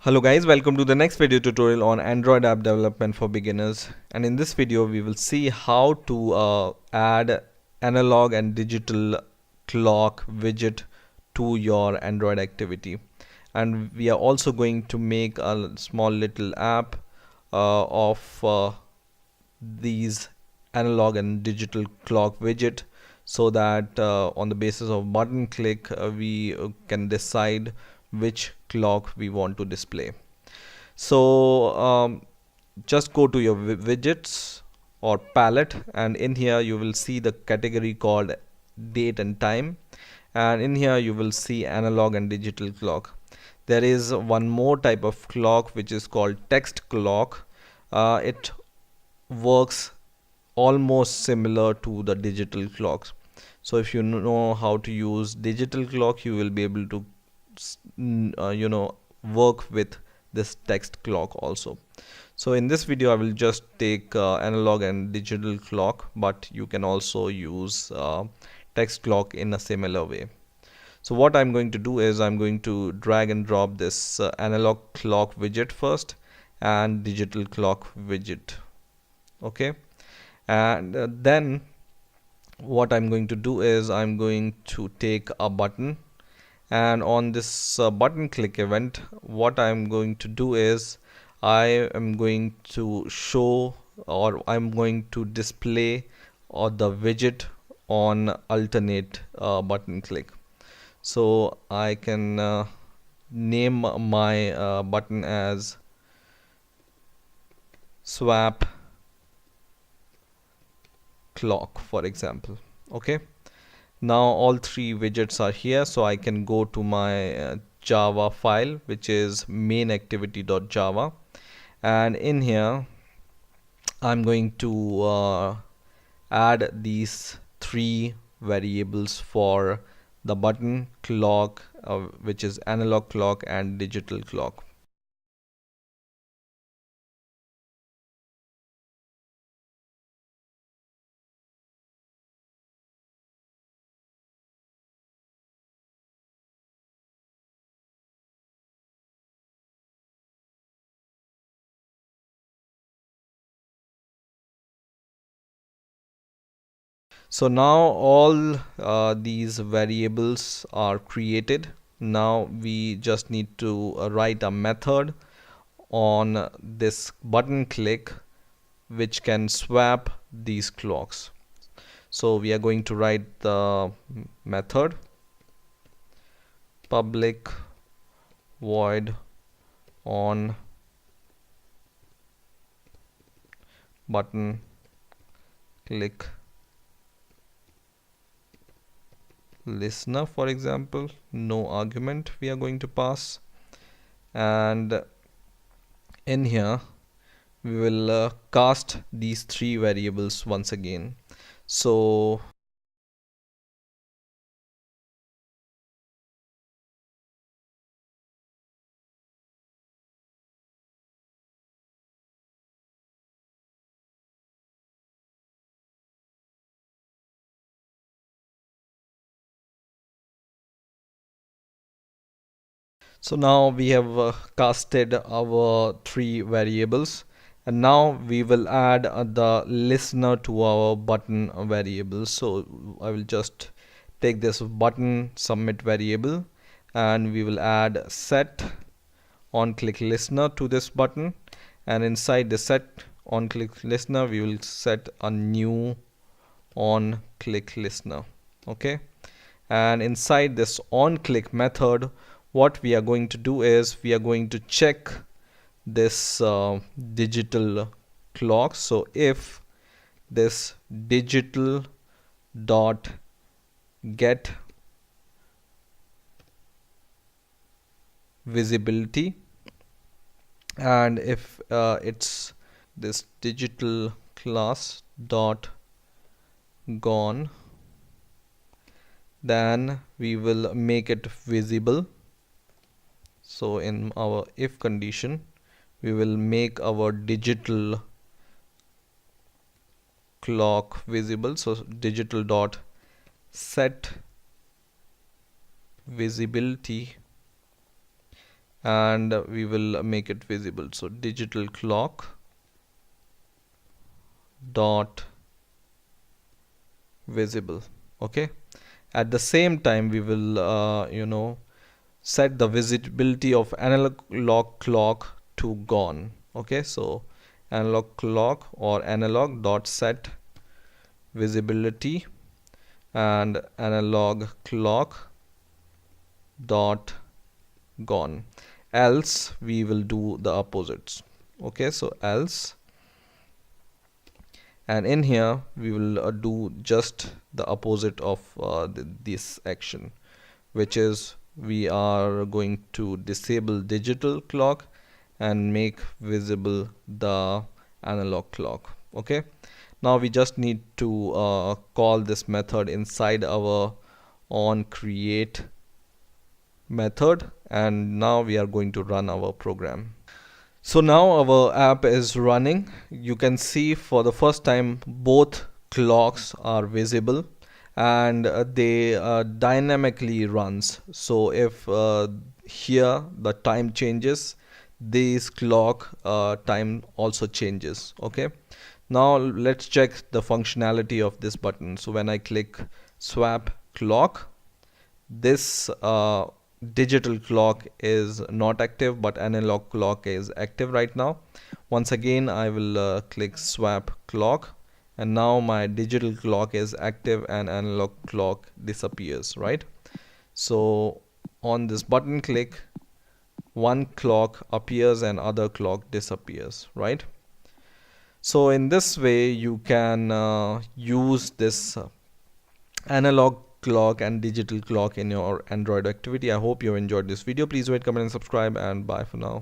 Hello guys, welcome to the next video tutorial on Android app development for beginners. And in this video we will see how to add analog and digital clock widget to your Android activity. And we are also going to make a small little app of these analog and digital clock widget, so that on the basis of button click we can decide which clock we want to display. So just go to your widgets or palette, and in here you will see the category called date and time, and in here you will see analog and digital clock. There is one more type of clock which is called text clock. It works almost similar to the digital clocks. So if you know how to use digital clock, you will be able to work with this text clock also. So in this video I will just take analog and digital clock, but you can also use text clock in a similar way. So what I'm going to do is I'm going to drag and drop this analog clock widget first and digital clock widget. Okay, and then what I'm going to do is I'm going to take a button, and on this button click event what I'm going to do is I am going to show, or I'm going to display the widget on alternate button click. So I can name my button as swap clock, for example. Okay, now all three widgets are here, so I can go to my Java file, which is main activity.java, and in here I'm going to add these three variables for the button clock, which is analog clock and digital clock. So now all these variables are created. Now we just need to write a method on this button click which can swap these clocks. So we are going to write the method public void on button click listener, for example. No argument we are going to pass, and in here we will cast these three variables once again. So now we have casted our three variables, and now we will add the listener to our button variable. So I will just take this button submit variable, and we will add set on click listener to this button, and inside the set on click listener we will set a new on click listener. Okay, and inside this on click method what we are going to do is we are going to check this digital clock. So if this digital dot get visibility, and if it's this digital class dot gone, then we will make it visible. So in our if condition we will make our digital clock visible. So digital dot set visibility, and we will make it visible. So digital clock dot visible. Okay, at the same time we will set the visibility of analog clock to gone. Okay, so analog clock or analog dot set visibility and analog clock dot gone, else we will do the opposites. Okay, so else, and in here we will do just the opposite of this action, which is we are going to disable digital clock and make visible the analog clock. Okay, now we just need to call this method inside our on create method, and now we are going to run our program. So now our app is running. You can see for the first time both clocks are visible, and they dynamically runs. So if here the time changes, this clock time also changes. Okay, now let's check the functionality of this button. So when I click swap clock, this digital clock is not active, but analog clock is active right now. Once again I will click swap clock, and now my digital clock is active and analog clock disappears, right? So on this button click, one clock appears and other clock disappears, right? So in this way you can use this analog clock and digital clock in your Android activity. I hope you enjoyed this video. Please rate, comment and subscribe, and bye for now.